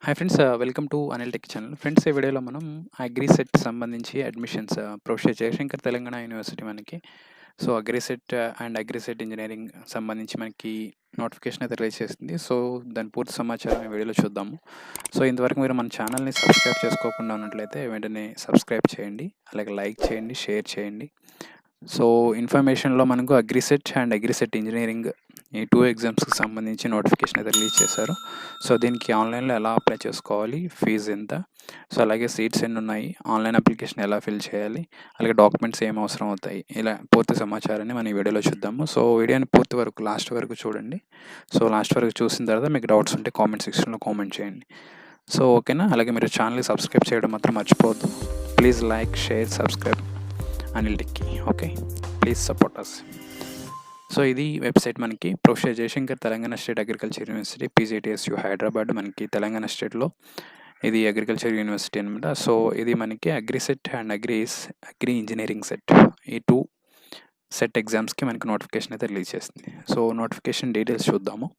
Hi friends, welcome to Anil tech channel. Friends, ఈ వీడియోలో మనం అగ్రిసెట్ సంబంధించి admissions professor Jayashankar Telangana university మనకి అగ్రిసెట్ అండ్ అగ్రిసెట్ ఇంజనీరింగ్ సంబంధించి మనకి నోటిఫికేషన్ అయితే రిలీజ్ చేసింది. దాని పూర్తి సమాచారం ఈ వీడియోలో చూద్దాము. ఇంతవరకు మీరు మన ఛానల్ని సబ్స్క్రైబ్ చేసుకోకుండా ఉన్నట్లయితే వెంటనే సబ్స్క్రైబ్ చేయండి, అలాగే లైక్ చేయండి, షేర్ చేయండి. ఇన్ఫర్మేషన్లో మనకు అగ్రిసెట్ అండ్ అగ్రిసెట్ ఇంజనీరింగ్ ఈ 2 ఎగ్జామ్స్కి సంబంధించి నోటిఫికేషన్ అయితే రిలీజ్ చేశారు. దీనికి ఆన్లైన్లో ఎలా అప్లై చేసుకోవాలి, ఫీజు ఎంత, అలాగే సీట్స్ ఎన్ని ఉన్నాయి, ఆన్లైన్ అప్లికేషన్ ఎలా ఫిల్ చేయాలి, అలాగే డాక్యుమెంట్స్ ఏం అవసరం అవుతాయి, ఇలా పూర్తి సమాచారాన్ని మనం ఈ వీడియోలో చూద్దాము. వీడియోని పూర్తి వరకు లాస్ట్ వరకు చూడండి. లాస్ట్ వరకు చూసిన తర్వాత మీకు డౌట్స్ ఉంటే కామెంట్ సెక్షన్లో కామెంట్ చేయండి. ఓకేనా? అలాగే మీరు ఛానల్ని సబ్స్క్రైబ్ చేయడం మాత్రం మర్చిపోవద్దు. Please like, share, subscribe Anil టెక్కి. Okay, please support us. ఇది వెబ్సైట్ మనకి professor Jayashankar Telangana state agriculture university PGTSU Hyderabad, మనకి తెలంగాణ స్టేట్లో ఇది అగ్రికల్చర్ యూనివర్సిటీ అనమాట. ఇది మనకి AGRICET and agri engineering set, ఈ 2 సెట్ ఎగ్జామ్స్కి మనకి నోటిఫికేషన్ అయితే రిలీజ్ చేసింది. నోటిఫికేషన్ డీటెయిల్స్ చూద్దాము.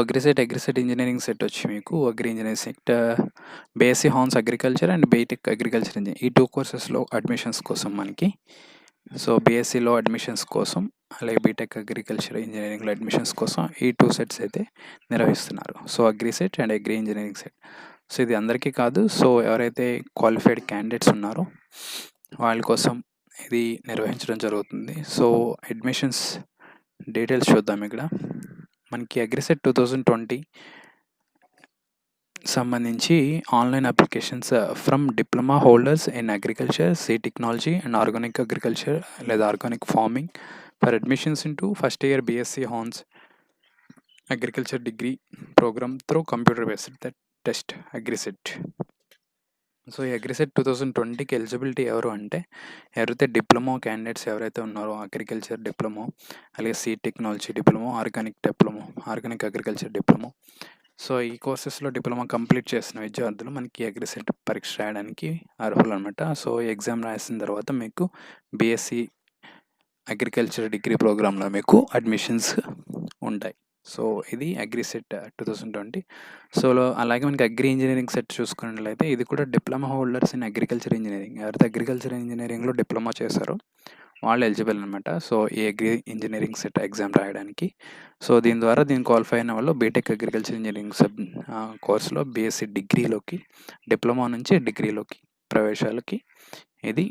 అగ్రిసెట్ ఇంజనీరింగ్ సెట్ వచ్చి మీకు agri engineering set BSc honours agriculture and BTech agriculture engineering, ఈ 2 కోర్సెస్లో అడ్మిషన్స్ కోసం మనకి BScలో అడ్మిషన్స్ కోసం, అలాగే బీటెక్ అగ్రికల్చర్ ఇంజనీరింగ్లో అడ్మిషన్స్ కోసం ఈ 2 సెట్స్ అయితే నిర్వహిస్తున్నారు. AGRICET and agri engineering set. ఇది అందరికీ కాదు, ఎవరైతే క్వాలిఫైడ్ క్యాండిడేట్స్ ఉన్నారో వాళ్ళ కోసం ఇది నిర్వహించడం జరుగుతుంది. అడ్మిషన్స్ డీటెయిల్స్ చూద్దాం. ఇక్కడ మనకి అగ్రిసెట్ 2020 సంబంధించి online applications from diploma holders in agriculture, seed technology and organic agriculture లేదా organic farming for admissions into first year BSc honours agriculture degree programme through computer based test AGRICET. ఈ అగ్రిసెట్ 2020కి ఎలిజిబిలిటీ ఎవరు అంటే, ఎవరైతే డిప్లొమా క్యాండిడేట్స్ ఎవరైతే ఉన్నారో, agriculture diploma, అలాగే seed technology diploma, organic agriculture diploma, ఈ కోర్సెస్లో డిప్లొమా కంప్లీట్ చేసిన విద్యార్థులు మనకి అగ్రిసెట్ పరీక్ష రాయడానికి అర్హులు అనమాట. ఈ ఎగ్జామ్ రాసిన తర్వాత మీకు BSc అగ్రికల్చర్ డిగ్రీ ప్రోగ్రాంలో మీకు అడ్మిషన్స్ ఉంటాయి. ఇది అగ్రిసెట్ 2020. అలాగే మనకి అగ్రి ఇంజనీరింగ్ సెట్ చూసుకున్నట్లయితే ఇది కూడా diploma holders in agriculture engineering, ఎవరైతే అగ్రికల్చర్ ఇంజనీరింగ్లో డిప్లొమా చేశారో వాళ్ళు ఎలిజిబుల్ అనమాట. ఈ అగ్రి ఇంజనీరింగ్ సెట్ ఎగ్జామ్ రాయడానికి. దీని క్వాలిఫై అయిన వాళ్ళు బీటెక్ అగ్రికల్చర్ ఇంజనీరింగ్ కోర్సులో BSc డిగ్రీలోకి, డిప్లొమా నుంచి డిగ్రీలోకి ప్రవేశాలకి ఇది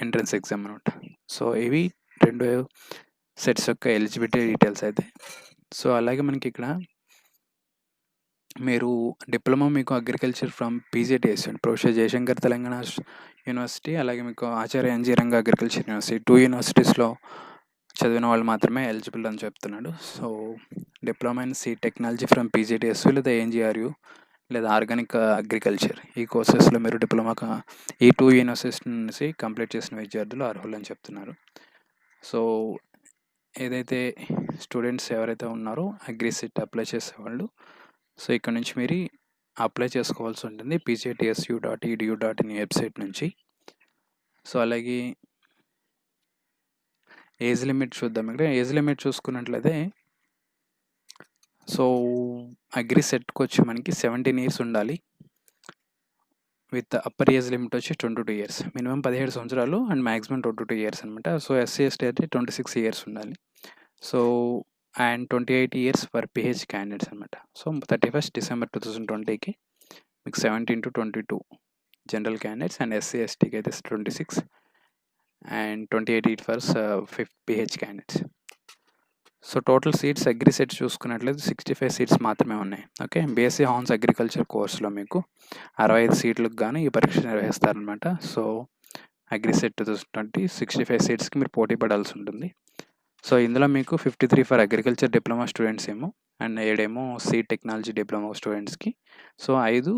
ఎంట్రన్స్ ఎగ్జామ్ అనమాట. ఇవి 2 సెట్స్ యొక్క ఎలిజిబిలిటీ డీటెయిల్స్ అయితే. అలాగే మనకి ఇక్కడ మీరు డిప్లొమా మీకు agriculture from PGTSU professor Jayashankar Telangana university, అలాగే మీకు Acharya NG Ranga agriculture university, 2 యూనివర్సిటీస్లో చదివిన వాళ్ళు మాత్రమే ఎలిజిబుల్ అని చెప్తున్నాడు. Diploma in seed technology from PGTSU లేదా ANGRU లేదా ఆర్గానిక్ అగ్రికల్చర్, ఈ కోర్సెస్లో మీరు డిప్లొమా ఈ 2 యూనివర్సిటీస్ నుంచి కంప్లీట్ చేసిన విద్యార్థులు అర్హులు అని చెప్తున్నారు. ఏదైతే స్టూడెంట్స్ ఎవరైతే ఉన్నారో అగ్రిసెట్ అప్లై చేసేవాళ్ళు, ఇక్కడ నుంచి మీరు అప్లై చేసుకోవాల్సి ఉంటుంది pgtsu.edu.in వెబ్సైట్ నుంచి. అలాగే ఏజ్ లిమిట్ చూద్దాం. ఇక్కడ ఏజ్ లిమిట్ చూసుకున్నట్లయితే అగ్రిసెట్కి వచ్చి మనకి 17 ఇయర్స్ ఉండాలి, విత్ అప్పర్ ఏజ్ లిమిట్ వచ్చి 22 ఇయర్స్, మినిమం 17 సంవత్సరాలు అండ్ మ్యాక్సిమం 22 ఇయర్స్ అనమాట. SC/ST అయితే 26 ఇయర్స్ ఉండాలి. And 28 years for PH candidates అనమాట. 31st December 2020కి మీకు 17 to 22 జనరల్ క్యాండిడేట్స్, అండ్ SC/STకి అయితే 26 and 28 for PH candidates. Total seats AGRICET చూసుకున్నట్లయితే 65 సీట్స్ మాత్రమే ఉన్నాయి. ఓకే, BSc హానర్స్ అగ్రికల్చర్ కోర్సులో మీకు 65 సీట్లకు గాను ఈ పరీక్ష నిర్వహిస్తారనమాట. అగ్రిసెట్ 2020 65 సీట్స్కి మీరు పోటీ పడాల్సి ఉంటుంది. ఇందులో మీకు 53 ఫర్ అగ్రికల్చర్ డిప్లొమా స్టూడెంట్స్ ఏమో, అండ్ 7 సీడ్ టెక్నాలజీ డిప్లొమా స్టూడెంట్స్కి, 5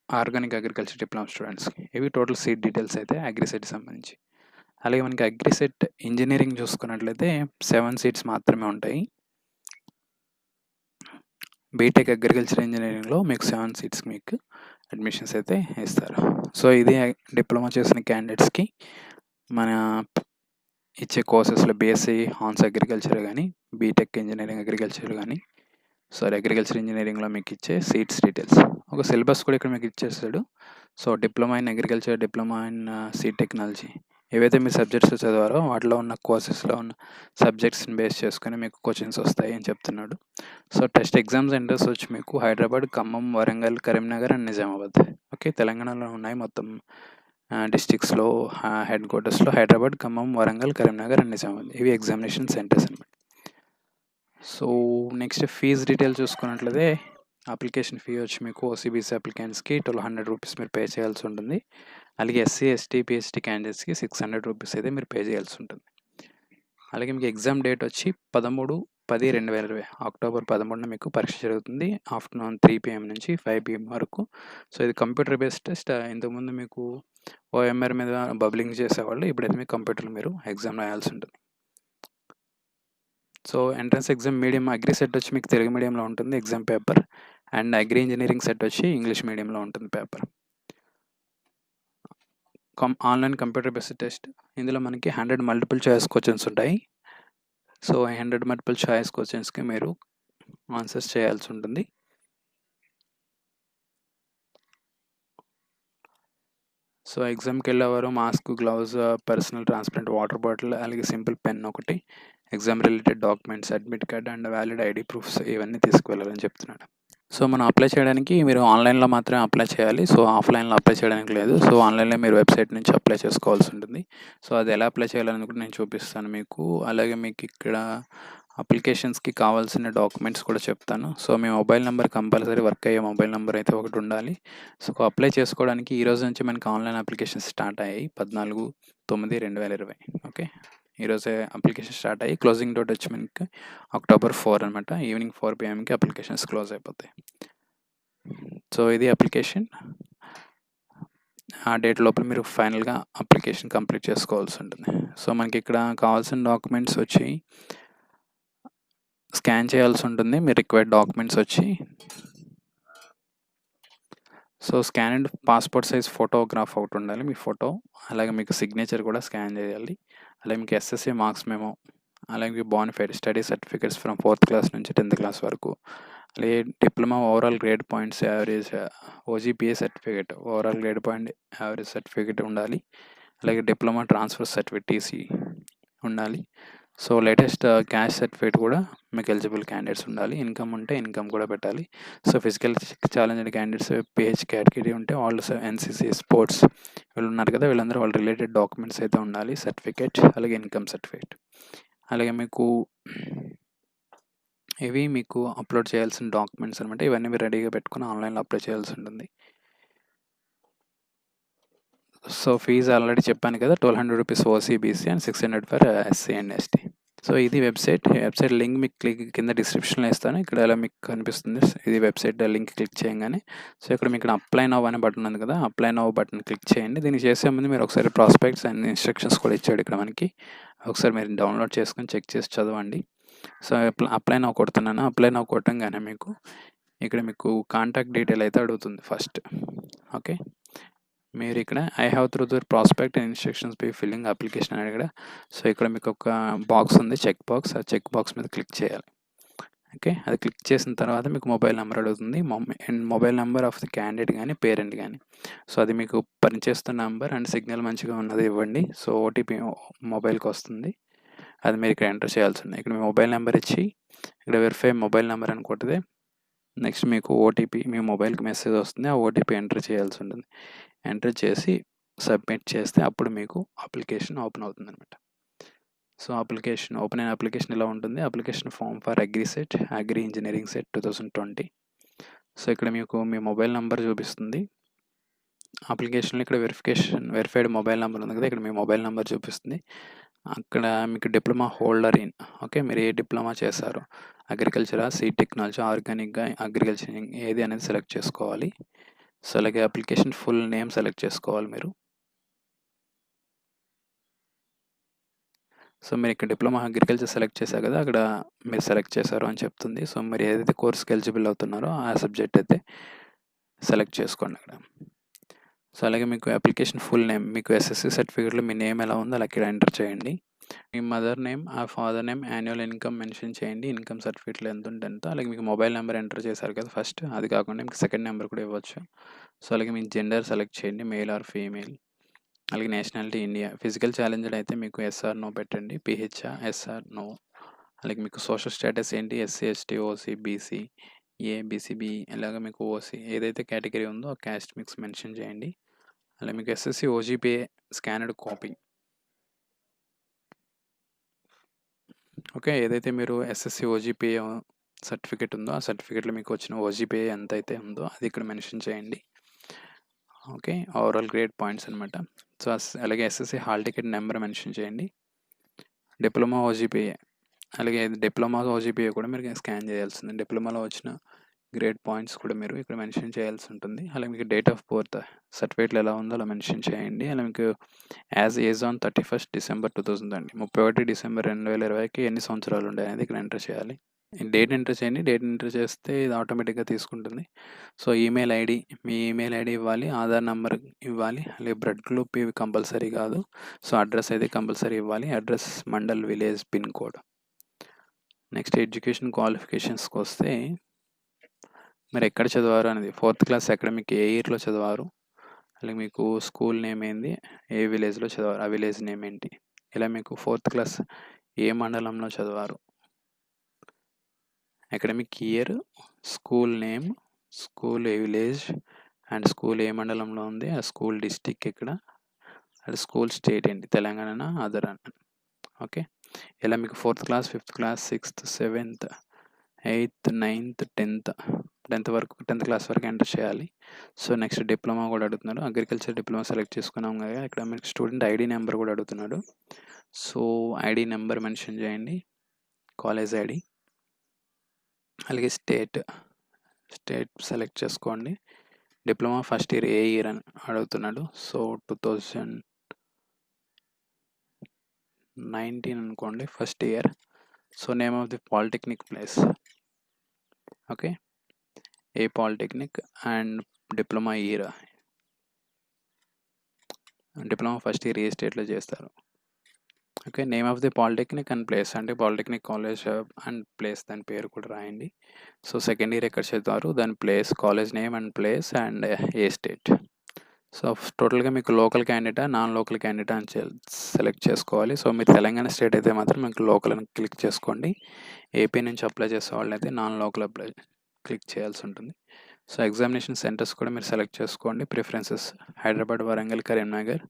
ఆర్గానిక్ అగ్రికల్చర్ డిప్లొమా స్టూడెంట్స్కి. ఇవి టోటల్ సీట్ డీటెయిల్స్ అయితే అగ్రిసెట్కి సంబంధించి. అలాగే మనకి అగ్రిసెట్ ఇంజనీరింగ్ చూసుకున్నట్లయితే 7 సీట్స్ మాత్రమే ఉంటాయి. బీటెక్ అగ్రికల్చర్ ఇంజనీరింగ్లో మీకు 7 సీట్స్ మీకు అడ్మిషన్స్ అయితే ఇస్తారు. ఇది డిప్లొమా చేసిన క్యాండిడేట్స్కి మన ఇచ్చే కోర్సెస్లో BSc హానర్స్ అగ్రికల్చర్ కానీ, బీటెక్ ఇంజనీరింగ్ అగ్రికల్చర్ కానీ, అగ్రికల్చర్ ఇంజినీరింగ్‌లో మీకిచ్చే సీట్స్ డీటెయిల్స్. ఒక సిలబస్ కూడా ఇక్కడ మీకు ఇచ్చేస్తాడు. Diploma in agriculture, diploma in seed technology ఏవైతే మీరు సబ్జెక్ట్స్ చదివారో వాటిలో ఉన్న కోర్సెస్‌లో ఉన్న సబ్జెక్ట్స్‌ని బేస్ చేసుకొని మీకు క్వెషన్స్ వస్తాయి అని చెప్తున్నాడు. టెస్ట్ ఎగ్జామ్ సెంటర్స్ వచ్చి మీకు హైదరాబాద్, ఖమ్మం, వరంగల్, కరీంనగర్ అండ్ నిజామాబాద్. ఓకే. తెలంగాణలో ఉన్నాయి మొత్తం డిస్ట్రిక్ట్స్‌లో హెడ్ క్వార్టర్స్‌లో హైదరాబాద్, ఖమ్మం, వరంగల్, కరీంనగర్ అండ్ నిజామాబాద్. ఇవి ఎగ్జామినేషన్ సెంటర్స్ అనమాట. నెక్స్ట్ ఫీజ్ డీటెయిల్ చూసుకున్నట్లయితే అప్లికేషన్ ఫీ వచ్చి మీకు ఓసీబీసీ అప్లికెంట్స్‌కి 1,200 రూపీస్ మీరు పే చేయాల్సి ఉంటుంది. అలాగే ఎస్సీ, ఎస్టీ, పీహెచ్‌డీ క్యాండిడేట్స్‌కి 600 రూపీస్ అయితే మీరు పే చేయాల్సి ఉంటుంది. అలాగే మీకు ఎగ్జామ్ డేట్ వచ్చి 13/10/2020 అక్టోబర్ 13న మీకు పరీక్ష జరుగుతుంది. ఆఫ్టర్‌నూన్ 3 PM నుంచి 5 PM వరకు. ఇది కంప్యూటర్ బేస్డ్ టెస్ట్. ఇంతకుముందు మీకు ఓఎంఆర్ మీద బబ్లింగ్ చేసేవాళ్ళు. ఇప్పుడైతే మీకు కంప్యూటర్‌లో మీరు ఎగ్జామ్ రాయాల్సి ఉంటుంది. Entrance exam medium agri set వచ్చి మీకు తెలుగు మీడియంలో ఉంటుంది exam paper. And agri engineering set వచ్చి ఇంగ్లీష్ మీడియంలో ఉంటుంది paper. Online computer based test. ఇందులో మనకి 100 మల్టిపుల్ చాయిస్ క్వెషన్స్ ఉంటాయి. 100 మల్టిపుల్ చాయిస్ క్వెషన్స్‌కి మీరు ఆన్సర్స్ చేయాల్సి ఉంటుంది. ఎగ్జామ్‌కి వెళ్ళేవారు mask, gloves, personal transparent water bottle, అలాగే సింపుల్ పెన్ ఒకటి, exam related documents, admit card and valid ID proofs ఇవన్నీ తీసుకువెళ్ళాలని చెప్తున్నాడు. మనం అప్లై చేయడానికి మీరు ఆన్లైన్‌లో మాత్రమే అప్లై చేయాలి. ఆఫ్‌లైన్‌లో అప్లై చేయడానికి లేదు. ఆన్లైన్‌లో మీరు వెబ్సైట్ నుంచి అప్లై చేసుకోవాల్సి ఉంటుంది. అది ఎలా అప్లై చేయాలని కూడా నేను చూపిస్తాను మీకు. అలాగే మీకు ఇక్కడ అప్లికేషన్స్‌కి కావాల్సిన డాక్యుమెంట్స్ కూడా చెప్తాను. మీ మొబైల్ నెంబర్ కంపల్సరీ వర్క్ అయ్యే మొబైల్ నెంబర్ అయితే ఒకటి ఉండాలి. అప్లై చేసుకోవడానికి ఈ రోజు నుంచి మనకి ఆన్లైన్ అప్లికేషన్స్ స్టార్ట్ అయ్యాయి. 14/9/2020. ఓకే. ఈరోజే అప్లికేషన్ స్టార్ట్ అయ్యి క్లోజింగ్ డేట్ వచ్చి మనకి అక్టోబర్ 4 అనమాట. ఈవినింగ్ 4 PMకి అప్లికేషన్స్ క్లోజ్ అయిపోతాయి. ఇది అప్లికేషన్. ఆ డేట్ లోపల మీరు ఫైనల్‌గా అప్లికేషన్ కంప్లీట్ చేసుకోవాల్సి ఉంటుంది. మనకి ఇక్కడ కావాల్సిన డాక్యుమెంట్స్ వచ్చి స్కాన్ చేయాల్సి ఉంటుంది. మీ రిక్వైర్డ్ డాక్యుమెంట్స్ వచ్చి స్కాన్డ్ పాస్‌పోర్ట్ సైజ్ ఫోటోగ్రాఫ్ ఒకటి ఉండాలి. మీ ఫోటో, అలాగే మీకు సిగ్నేచర్ కూడా స్కాన్ చేయాలి. అలాగే మీకు ఎస్ఎస్సీ మార్క్స్ మెమో, అలాగే bonafide study certificates from 4th class నుంచి 10th క్లాస్ వరకు, అలాగే diploma overall grade points average OGPA certificate, overall grade point average certificate ఉండాలి. అలాగే డిప్లొమా ట్రాన్స్ఫర్ సర్టిఫికేట్ టీసీ ఉండాలి. లేటెస్ట్ క్యాష్ సర్టిఫికేట్ కూడా మీకు ఎలిజిబుల్ క్యాండిడేట్స్ ఉండాలి. ఇన్కమ్ ఉంటే ఇన్కమ్ కూడా పెట్టాలి. Physical challenged candidates PH category ఉంటే వాళ్ళు ఎన్సీసీ, స్పోర్ట్స్ వీళ్ళు ఉన్నారు కదా, వీళ్ళందరూ వాళ్ళ రిలేటెడ్ డాక్యుమెంట్స్ అయితే ఉండాలి. సర్టిఫికేట్, అలాగే ఇన్కమ్ సర్టిఫికేట్. అలాగే ఇవి మీకు అప్లోడ్ చేయాల్సిన డాక్యుమెంట్స్ అనమాట. ఇవన్నీ మీరు రెడీగా పెట్టుకుని ఆన్లైన్లో అప్లై చేయాల్సి ఉంటుంది. ఫీజు ఆల్రెడీ చెప్పాను కదా, 1,200 rupees OCBC and 600 for SC and ST. ఇది వెబ్సైట్ లింక్ మీకు కింద డిస్క్రిప్షన్లో ఇస్తాను. ఇక్కడ ఇలా మీకు కనిపిస్తుంది. ఇది వెబ్సైట్ లింక్ క్లిక్ చేయగానే ఇక్కడ మీకు అప్లై నౌ అనే బటన్ ఉంది కదా, అప్లై నౌ బటన్ క్లిక్ చేయండి. దీన్ని చేసే ముందు మీరు ఒకసారి ప్రాస్పెక్ట్స్ అండ్ ఇన్స్ట్రక్షన్స్ కూడా ఇచ్చాడు ఇక్కడ మనకి. ఒకసారి మీరు డౌన్లోడ్ చేసుకొని చెక్ చేసి చదవండి. అప్లై నౌ కొడుతున్నాను. అప్లై నౌ కొట్టంగానే ఇక్కడ మీకు కాంటాక్ట్ డీటెయిల్ అయితే అడుగుతుంది ఫస్ట్. ఓకే. మీరు ఇక్కడ I have through the prospect and instructions by filling application అని ఇక్కడ ఇక్కడ మీకు ఒక బాక్స్ ఉంది, చెక్ బాక్స్. ఆ చెక్ బాక్స్ మీద క్లిక్ చేయాలి. ఓకే. అది క్లిక్ చేసిన తర్వాత మీకు మొబైల్ నెంబర్ అడుగుతుంది. Mobile number of the candidate కానీ పేరెంట్ కానీ. అది మీకు పనిచేస్తున్న నెంబర్ అండ్ సిగ్నల్ మంచిగా ఉన్నది ఇవ్వండి. ఓటీపీ మొబైల్కి వస్తుంది. అది మీరు ఇక్కడ ఎంటర్ చేయాల్సి ఉంది. ఇక్కడ మీ మొబైల్ నెంబర్ ఇచ్చి ఇక్కడ వెరిఫై మొబైల్ నెంబర్ అని కొడితే నెక్స్ట్ మీకు ఓటీపీ మీ మొబైల్కి మెసేజ్ వస్తుంది. ఆ ఓటీపీ ఎంటర్ చేయాల్సి ఉంటుంది. ఎంటర్ చేసి సబ్మిట్ చేస్తే అప్పుడు మీకు అప్లికేషన్ ఓపెన్ అవుతుంది అనమాట. అప్లికేషన్ ఓపెన్ అయిన అప్లికేషన్ ఇలా ఉంటుంది. Application form for agri set, agri engineering set 2020. ఇక్కడ మీకు మీ మొబైల్ నెంబర్ చూపిస్తుంది. అప్లికేషన్లో ఇక్కడ వెరిఫైడ్ మొబైల్ నెంబర్ ఉంది కదా, ఇక్కడ మీ మొబైల్ నెంబర్ చూపిస్తుంది. అక్కడ మీకు డిప్లొమా హోల్డర్ ఇన్, ఓకే, మీరు ఏ డిప్లొమా చేశారో, అగ్రికల్చరా, సీడ్ టెక్నాలజీ, ఆర్గానిక్గా, అగ్రికల్చర్ ఏది అనేది సెలెక్ట్ చేసుకోవాలి. అలాగే అప్లికేషన్ ఫుల్ నేమ్ సెలెక్ట్ చేసుకోవాలి మీరు. మీరు ఇక్కడ డిప్లొమా అగ్రికల్చర్ సెలెక్ట్ చేశారు కదా, అక్కడ మీరు సెలెక్ట్ చేశారు అని చెప్తుంది. మీరు ఏదైతే కోర్స్కి ఎలిజిబుల్ అవుతున్నారో ఆ సబ్జెక్ట్ అయితే సెలెక్ట్ చేసుకోండి అక్కడ. అలాగే మీకు అప్లికేషన్ ఫుల్ నేమ్, మీకు ఎస్ఎస్సి సర్టిఫికేట్లో మీ నేమ్ ఎలా ఉందో అలా ఇక్కడ ఎంటర్ చేయండి. మీ మదర్ నేమ్, ఆ father name, annual income mention చేయండి. ఇన్కమ్ సర్టిఫికేట్లో ఎంత ఉంటే అంత. అలాగే మీకు మొబైల్ నెంబర్ ఎంటర్ చేశారు కదా ఫస్ట్, అది కాకుండా మీకు సెకండ్ నెంబర్ కూడా ఇవ్వచ్చు. సో అలాగే మీ జెండర్ సెలెక్ట్ చేయండి, మేల్ ఆర్ ఫీమేల్. అలాగే నేషనాలిటీ ఇండియా. ఫిజికల్ ఛాలెంజ్డ్ అయితే మీకు ఎస్ఆర్ నో పెట్టండి, పిహెచ్ఆ ఎస్ఆర్ నో. అలాగే మీకు సోషల్ స్టేటస్ ఏంటి, SC ST OC BC A BCB, ఇలాగ మీకు ఓసీ ఏదైతే కేటగిరీ ఉందో ఆ క్యాస్ట్ మిక్స్ మెన్షన్ చేయండి. అలాగే మీకు ఎస్ఎస్సి ఓజీపీఏ స్కానర్డ్ కాపీ. ఓకే, ఏదైతే మీరు ఎస్ఎస్సి ఓజీపీఏ సర్టిఫికేట్ ఉందో ఆ సర్టిఫికేట్లో మీకు వచ్చిన ఓజీపీఏ ఎంత అయితే ఉందో అది ఇక్కడ మెన్షన్ చేయండి. ఓకే, ఓవరాల్ గ్రేడ్ పాయింట్స్ అనమాట. సో అలాగే SSC hall ticket number mention చేయండి. డిప్లొమా ఓజీపీఏ, అలాగే డిప్లొమా ఓజీపీఏ కూడా మీరు స్కాన్ చేయాల్సింది. డిప్లొమాలో వచ్చిన గ్రేడ్ పాయింట్స్ కూడా మీరు ఇక్కడ మెన్షన్ చేయాల్సి ఉంటుంది. అలాగే మీకు డేట్ ఆఫ్ బర్త్ సర్టిఫికేట్లు ఎలా ఉందో అలా మెన్షన్ చేయండి. అలా మీకు ఏజ్ ఆన్ 31st December 2000 అండి, 31 డిసెంబర్ 2020కి ఎన్ని సంవత్సరాలు ఉండే అనేది ఇక్కడ ఎంటర్ చేయాలి. డేట్ ఎంటర్ చేయండి. డేట్ ఎంటర్ చేస్తే ఇది ఆటోమేటిక్గా తీసుకుంటుంది. సో ఈమెయిల్ ఐడి, మీ ఈమెయిల్ ఐడి ఇవ్వాలి, ఆధార్ నెంబర్ ఇవ్వాలి, అలాగే బ్లడ్ గ్రూప్ ఇవి కంపల్సరీ కాదు. సో అడ్రస్ అయితే కంపల్సరీ ఇవ్వాలి, address mandal village pin code. Next education క్వాలిఫికేషన్స్కి వస్తే మీరు ఎక్కడ చదివారు అనేది, 4th క్లాస్ అకాడమిక్ ఏ ఇయర్లో చదివారు, అలాగే మీకు స్కూల్ నేమ్ ఏంది, ఏ విలేజ్లో చదివారు, ఆ విలేజ్ నేమ్ ఏంటి, ఇలా మీకు 4th క్లాస్ ఏ మండలంలో చదివారు, academic year, school name, school ఏ విలేజ్ అండ్ స్కూల్ ఏ మండలంలో ఉంది, ఆ స్కూల్ డిస్టిక్ ఎక్కడ, అది స్కూల్ స్టేట్ ఏంటి, తెలంగాణ అదర్ అని. ఓకే, ఇలా మీకు 4th class, 5th class, 6th, 7th, 8th, 9th, 10th వరకు, 10th క్లాస్ వరకు ఎంటర్ చేయాలి. సో నెక్స్ట్ డిప్లొమా కూడా అడుగుతున్నాడు. అగ్రికల్చర్ డిప్లొమా సెలెక్ట్ చేసుకున్నాం కదా, ఇక్కడ మీకు స్టూడెంట్ ఐడి నెంబర్ కూడా అడుగుతున్నాడు. సో ఐడి నెంబర్ మెన్షన్ చేయండి, కాలేజ్ ఐడి, అలాగే స్టేట్ సెలెక్ట్ చేసుకోండి. డిప్లొమా ఫస్ట్ ఇయర్ ఏ ఇయర్ అని అడుగుతున్నాడు. సో 2019 అనుకోండి first year. So name of the polytechnic place, okay, ఏ polytechnic and diploma year, diploma first year ఏ స్టేట్లో చేస్తారు. Okay, name of the polytechnic and place అంటే పాలిటెక్నిక్ కాలేజ్ అండ్ ప్లేస్, దాని పేరు కూడా రాయండి. సో సెకండ్ ఇయర్ ఎక్కడ చదువుతారు, దాని place, college name and place and A state. So టోటల్గా మీకు లోకల్ క్యాండిడేటా నాన్ లోకల్ క్యాండిడేటా అని సెలెక్ట్ చేసుకోవాలి. సో మీరు తెలంగాణ స్టేట్ అయితే మాత్రం మీకు లోకల్ అని క్లిక్ చేసుకోండి. ఏపీ నుంచి అప్లై చేసే వాళ్ళు అయితే నాన్ లోకల్ అప్లై క్లిక్ చేయాల్సి ఉంటుంది. సో ఎగ్జామినేషన్ సెంటర్స్ కూడా మీరు సెలెక్ట్ చేసుకోండి. ప్రిఫరెన్సెస్ హైదరాబాద్, వరంగల్, కరీంనగర్,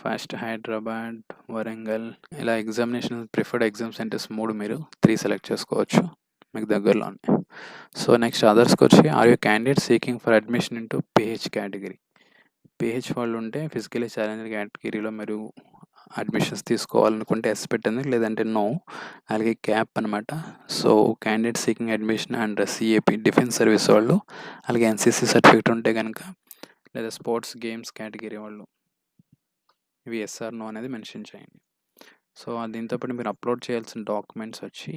ఫస్ట్ హైదరాబాద్, వరంగల్, ఇలా examination preferred exam centres 3 select చేసుకోవచ్చు మీకు దగ్గరలోనే. సో నెక్స్ట్ అదర్స్కి వచ్చి, are you candidate seeking for admission into PH category. PH వాళ్ళు ఉంటే ఫిజికలీ ఛాలెంజ్డ్ కేటగిరీలో మీరు అడ్మిషన్స్ తీసుకోవాలనుకుంటే ఎస్ పెట్టండి, లేదంటే నో. అలాగే క్యాప్ అనమాట. So candidate seeking admission and CAP defence service వాళ్ళు, అలాగే ఎన్సీసీ సర్టిఫికేట్ ఉంటే కనుక, లేదా స్పోర్ట్స్ గేమ్స్ కేటగిరీ వాళ్ళు, ఇవి ఎస్ఆర్ నో అనేది మెన్షన్ చేయండి. సో దీంతోపాటు మీరు అప్లోడ్ చేయాల్సిన డాక్యుమెంట్స్ వచ్చి,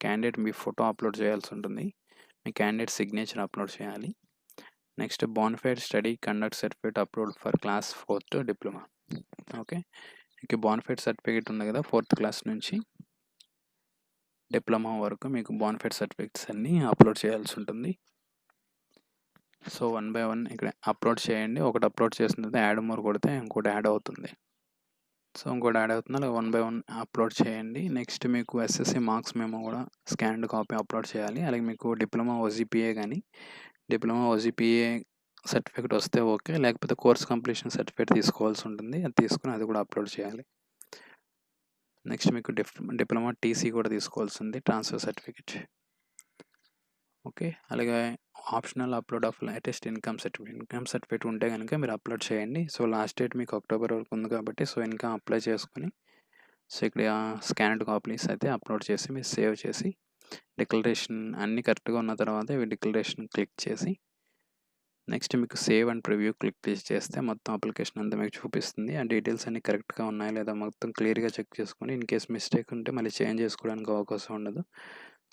క్యాండిడేట్ మీ ఫోటో అప్లోడ్ చేయాల్సి ఉంటుంది, మీ క్యాండిడేట్ సిగ్నేచర్ అప్లోడ్ చేయాలి. Next bonafide study conduct certificate upload for class 4th diploma. Okay, మీకు బోనఫైడ్ సర్టిఫికేట్ ఉంది కదా 4th క్లాస్ నుంచి డిప్లొమా వరకు మీకు బోనఫైడ్ సర్టిఫికేట్స్ అన్నీ అప్లోడ్ చేయాల్సి ఉంటుంది. సో 1 by 1 ఇక్కడ అప్లోడ్ చేయండి. ఒకటి అప్లోడ్ చేసిన తర్వాత యాడ్ మోర్ కొడితే ఇంకోటి యాడ్ అవుతుంది. సో ఇంకోటి యాడ్ అవుతుంది, అలాగే 1 by 1 అప్లోడ్ చేయండి. నెక్స్ట్ మీకు ఎస్ఎస్సి మార్క్స్ మేము కూడా స్కాన్డ్ కాపీ అప్లోడ్ చేయాలి. అలాగే మీకు డిప్లొమా ఓజీపీఏ కానీ డిప్లొమా ఓజీపీఏ సర్టిఫికేట్ వస్తే ఓకే, లేకపోతే కోర్స్ కంప్లీషన్ సర్టిఫికేట్ తీసుకోవాల్సి ఉంటుంది, అది తీసుకుని అది కూడా అప్లోడ్ చేయాలి. నెక్స్ట్ మీకు డిప్లొమా టీసీ కూడా తీసుకోవాల్సి ఉంది, ట్రాన్స్ఫర్ సర్టిఫికేట్. ఓకే, అలాగే optional upload of latus income certificate ఉంటే కనుక మీరు అప్లోడ్ చేయండి. సో లాస్ట్ డేట్ మీకు అక్టోబర్ వరకు ఉంది కాబట్టి, సో ఇన్కమ్ అప్లై చేసుకుని, సో ఇక్కడ స్కానర్డ్ కాపీస్ అయితే అప్లోడ్ చేసి మీరు సేవ్ చేసి, డిక్లరేషన్ అన్నీ కరెక్ట్గా ఉన్న తర్వాత ఇవి డిక్లరేషన్ క్లిక్ చేసి, నెక్స్ట్ మీకు సేవ్ అండ్ ప్రివ్యూ క్లిక్ చేస్తే మొత్తం అప్లికేషన్ అంతా మీకు చూపిస్తుంది. ఆ డీటెయిల్స్ అన్నీ కరెక్ట్గా ఉన్నాయా లేదా మొత్తం క్లియర్గా చెక్ చేసుకొని, ఇన్ కేస్ మిస్టేక్ ఉంటే మళ్ళీ చేంజ్ చేసుకోవడానికి అవకాశం ఉండదు.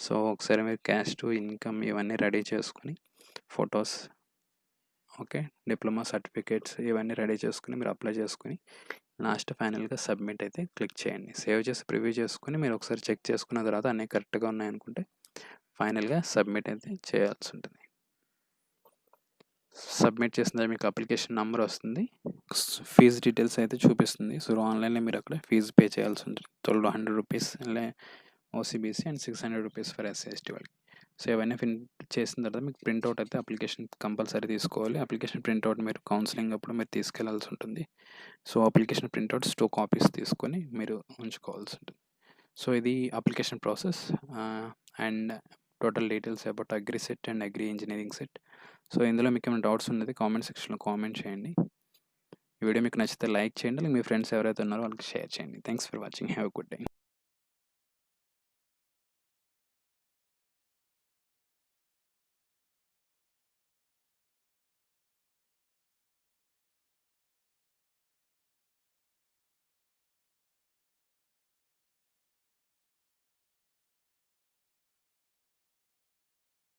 సో ఒకసారి మీరు క్యాస్ట్, ఇన్కమ్ ఇవన్నీ రెడీ చేసుకొని, ఫొటోస్, ఓకే, డిప్లొమా సర్టిఫికేట్స్ ఇవన్నీ రెడీ చేసుకుని మీరు అప్లై చేసుకుని లాస్ట్ ఫైనల్‌గా సబ్మిట్ అయితే క్లిక్ చేయండి. సేవ్ చేసి ప్రివ్యూ చేసుకొని మీరు ఒకసారి చెక్ చేసుకున్న తర్వాత అన్నీ కరెక్ట్‌గా ఉన్నాయనుకుంటే ఫైనల్‌గా సబ్మిట్ అయితే చేయాల్సి ఉంటుంది. సబ్మిట్ చేసిన తర్వాత మీకు అప్లికేషన్ నంబర్ వస్తుంది. ఫీజ్ డీటెయిల్స్ అయితే చూపిస్తుంది. సో, ఆన్‌లైన్‌లో మీరు అక్కడ ఫీజ్ పే చేయాల్సి ఉంటుంది. ₹1,200 OCBC and ₹600 for SC, ST వాళ్ళకి. సో, ఇవన్నీ చేసిన తర్వాత మీకు ప్రింట్‌ఔట్ అయితే అప్లికేషన్ కంపల్సరీ తీసుకోవాలి. అప్లికేషన్ ప్రింట్‌ఔట్ మీరు కౌన్సిలింగ్ అప్పుడు మీరు తీసుకెళ్లాల్సి ఉంటుంది. సో, అప్లికేషన్ ప్రింట్‌ఔట్స్ 2 కాపీస్ తీసుకొని మీరు ఉంచుకోవాల్సి ఉంటుంది. సో, ఇది application process and total details about agri set and agri engineering set. So, ఇందులో మీకేమైనా డౌట్స్ ఉన్నది కామెంట్ సెక్షన్‌లో కామెంట్ చేయండి. ఈ వీడియో మీకు నచ్చితే లైక్ చేయండి. అలాగే మీ ఫ్రెండ్స్ ఎవరైతే ఉన్నారో వాళ్ళకి షేర్ చేయండి. Thanks for watching. Have a good day.